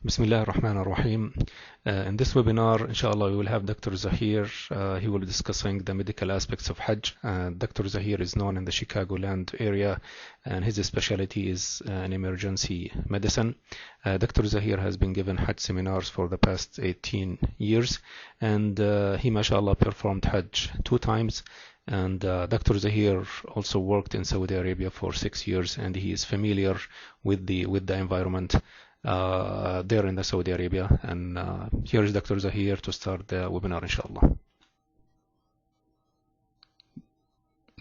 Bismillah ar-Rahman ar-Rahim. In this webinar, inshallah, we will have Dr. Zaheer. He will be discussing the medical aspects of Hajj. Dr. Zaheer is known in the Chicagoland area, and his specialty is in emergency medicine. Dr. Zaheer has been given Hajj seminars for the past 18 years, and he, mashallah, performed Hajj 2 times. And Dr. Zaheer also worked in Saudi Arabia for 6 years, and he is familiar with the environment there in the Saudi Arabia. And here is Dr. Zaheer to start the webinar, inshallah.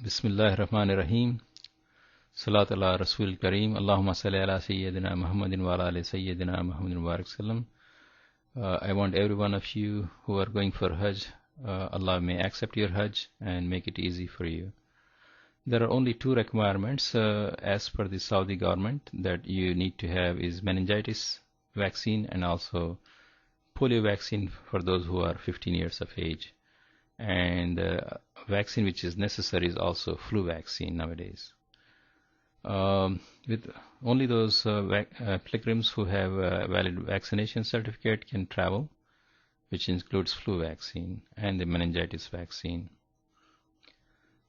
Bismillah ar-Rahman ar-Rahim. Salat ala Rasul Kareem. Allahumma salli ala Sayyidina Muhammadin wa ala ali Sayyidina Muhammadin wa barik sallam. I want every one of you who are going for Hajj, Allah may accept your Hajj and make it easy for you. There are only 2 requirements as per the Saudi government that you need to have is meningitis vaccine and also polio vaccine for those who are 15 years of age. And vaccine which is necessary is also flu vaccine nowadays. With only those pilgrims who have a valid vaccination certificate can travel, which includes flu vaccine and the meningitis vaccine.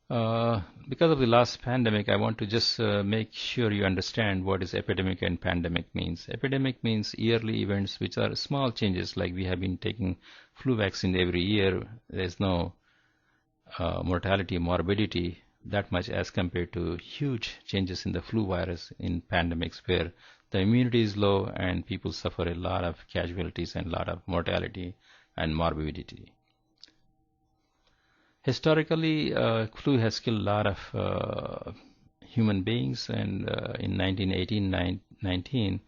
Because of the last pandemic, I want to just make sure you understand what is epidemic and pandemic means. Epidemic means yearly events which are small changes, like we have been taking flu vaccine every year. There's no mortality, morbidity that much as compared to huge changes in the flu virus in pandemics where the immunity is low and people suffer a lot of casualties and a lot of mortality and morbidity. Historically, flu has killed a lot of human beings, and in 1918-19,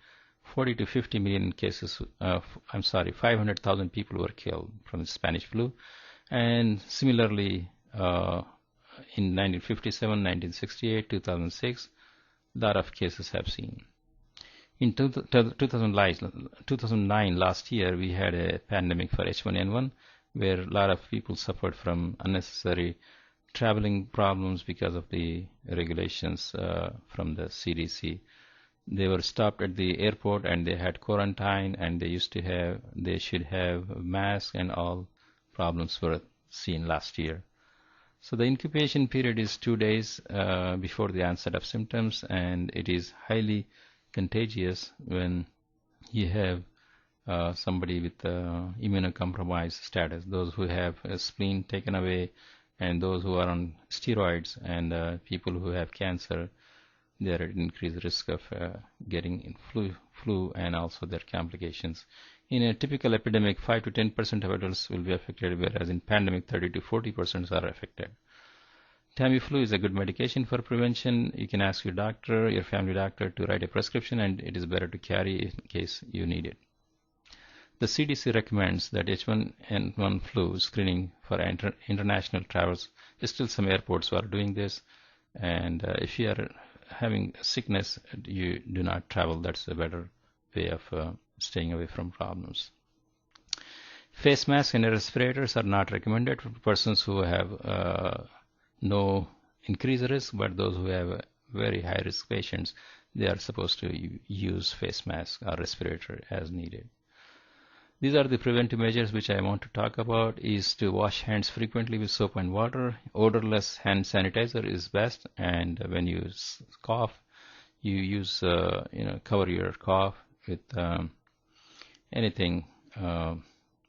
40 to 50 million cases, 500,000 people were killed from the Spanish flu. And similarly, in 1957, 1968, 2006, a lot of cases have seen. In 2009, last year, we had a pandemic for H1N1, where a lot of people suffered from unnecessary traveling problems because of the regulations from the CDC. They were stopped at the airport and they had quarantine, and they should have masks, and all problems were seen last year. So the incubation period is 2 days before the onset of symptoms, and it is highly contagious when you have somebody with immunocompromised status, those who have a spleen taken away, and those who are on steroids, and people who have cancer. They are at increased risk of getting flu and also their complications. In a typical epidemic, 5 to 10% of adults will be affected, whereas in pandemic, 30 to 40% are affected. Tamiflu is a good medication for prevention. You can ask your doctor, your family doctor, to write a prescription, and it is better to carry in case you need it. The CDC recommends that H1N1 flu screening for international travels. There's still some airports who are doing this, and if you are having sickness, you do not travel. That's a better way of staying away from problems. Face masks and respirators are not recommended for persons who have no increased risk, but those who have very high risk patients, they are supposed to use face mask or respirator as needed. These are the preventive measures which I want to talk about. Is to wash hands frequently with soap and water. Odorless hand sanitizer is best, and when you cough, you use cover your cough with anything will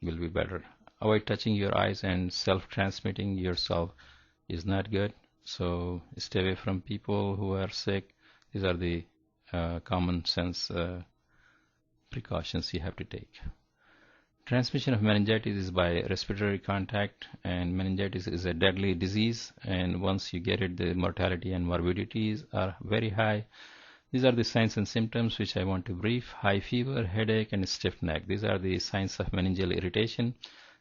be better. Avoid touching your eyes, and self-transmitting yourself is not good. So stay away from people who are sick. These are the common sense precautions you have to take. Transmission of meningitis is by respiratory contact, and meningitis is a deadly disease, and once you get it, the mortality and morbidities are very high. These are the signs and symptoms which I want to brief. High fever, headache, and stiff neck. These are the signs of meningeal irritation,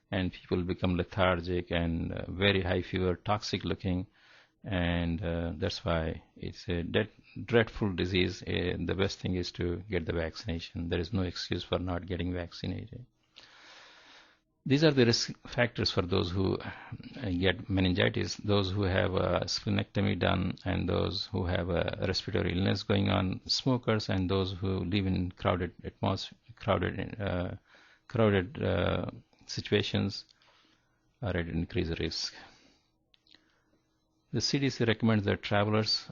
and people become lethargic and very high fever, toxic looking, and that's why it's a dreadful disease. The best thing is to get the vaccination. There is no excuse for not getting vaccinated. These are the risk factors for those who get meningitis, those who have a splenectomy done, and those who have a respiratory illness going on, smokers, and those who live in crowded situations are at increased risk. The CDC recommends that travelers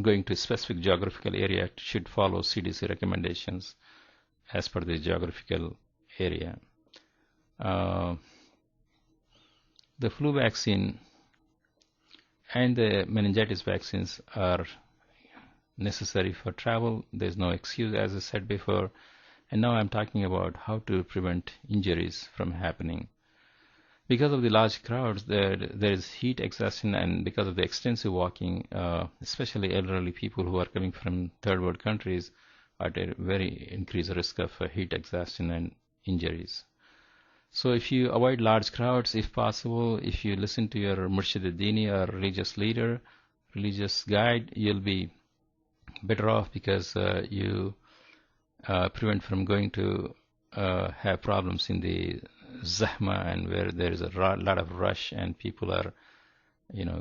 going to a specific geographical area should follow CDC recommendations as per the geographical area. The flu vaccine and the meningitis vaccines are necessary for travel. There's no excuse, as I said before. And now I'm talking about how to prevent injuries from happening. Because of the large crowds, there is heat exhaustion, and because of the extensive walking, especially elderly people who are coming from third world countries are at a very increased risk of heat exhaustion and injuries. So if you avoid large crowds, if possible, if you listen to your Murshid Dini or religious leader, religious guide, you'll be better off, because you prevent from going to have problems in the zahma, and where there is a lot of rush and people are,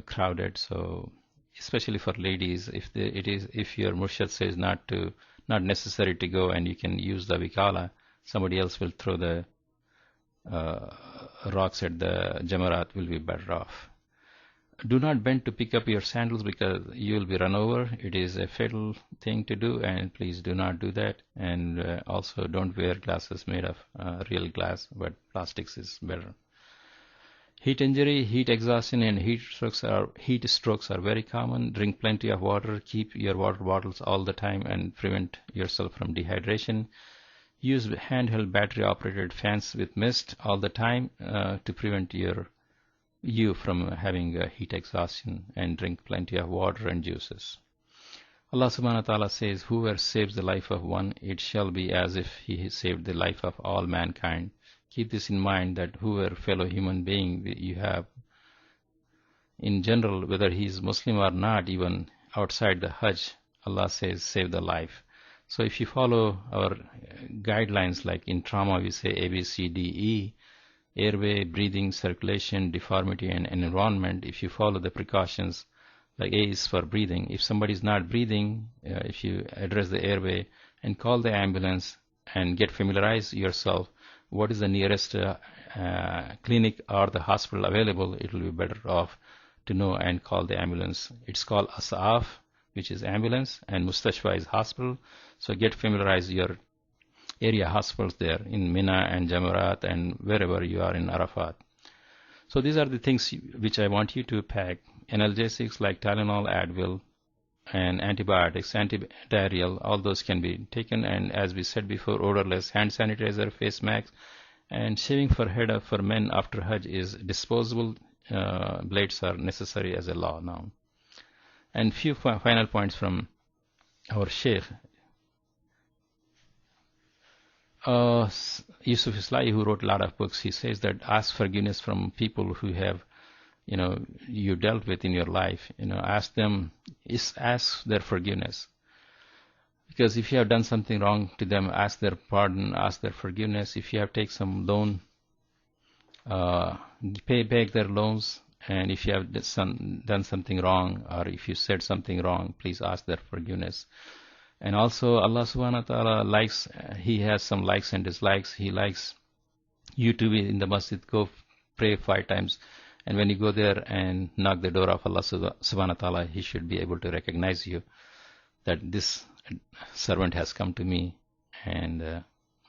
crowded. So especially for ladies, if your Murshid says not necessary to go, and you can use the vikala, somebody else will throw the rocks at the jamarat, will be better off. Do not bend to pick up your sandals, because you will be run over. It is a fatal thing to do, and please do not do that. And also don't wear glasses made of real glass, but plastics is better. Heat injury, heat exhaustion, and heat strokes are very common. Drink plenty of water. Keep your water bottles all the time and prevent yourself from dehydration. Use handheld battery-operated fans with mist all the time to prevent you from having heat exhaustion, and drink plenty of water and juices. Allah subhanahu wa ta'ala says, whoever saves the life of one, it shall be as if he saved the life of all mankind. Keep this in mind, that whoever fellow human being you have, in general, whether he is Muslim or not, even outside the Hajj, Allah says, save the life. So if you follow our guidelines, like in trauma we say A, B, C, D, E, airway, breathing, circulation, deformity, and environment, if you follow the precautions, like A is for breathing. If somebody is not breathing, if you address the airway and call the ambulance and get familiarize yourself, what is the nearest clinic or the hospital available, it will be better off to know and call the ambulance. It's called Asaf, which is ambulance, and Mustashfa is hospital. So get familiarized your area hospitals there in Mina and Jamarat and wherever you are in Arafat. So these are the things which I want you to pack. Analgesics like Tylenol, Advil, and antibiotics, antidiarrheal, all those can be taken. And as we said before, odorless hand sanitizer, face masks, and shaving for head for men after Hajj is disposable. Blades are necessary as a law now. And few final points from our Sheikh. Yusuf Islahi, who wrote a lot of books, he says that ask forgiveness from people who have, you dealt with in your life. Ask their forgiveness. Because if you have done something wrong to them, ask their pardon, ask their forgiveness. If you have taken some loan, pay back their loans. And if you have done something wrong, or if you said something wrong, please ask their forgiveness. And also Allah subhanahu wa ta'ala likes, He has some likes and dislikes. He likes you to be in the masjid, go pray 5 times. And when you go there and knock the door of Allah subhanahu wa ta'ala, He should be able to recognize you, that this servant has come to me. And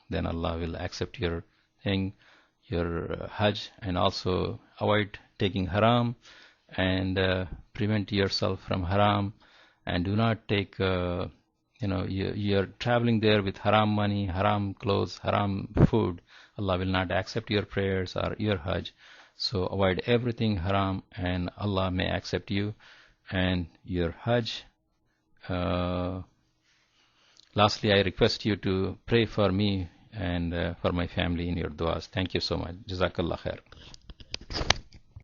then Allah will accept your thing, your Hajj. And also avoid taking haram, and prevent yourself from haram. And do not take you're traveling there with haram money, haram clothes, haram food. Allah will not accept your prayers or your Hajj. So avoid everything haram, and Allah may accept you and your Hajj. Lastly, I request you to pray for me and for my family in your du'as. Thank you so much. Jazakallah khair.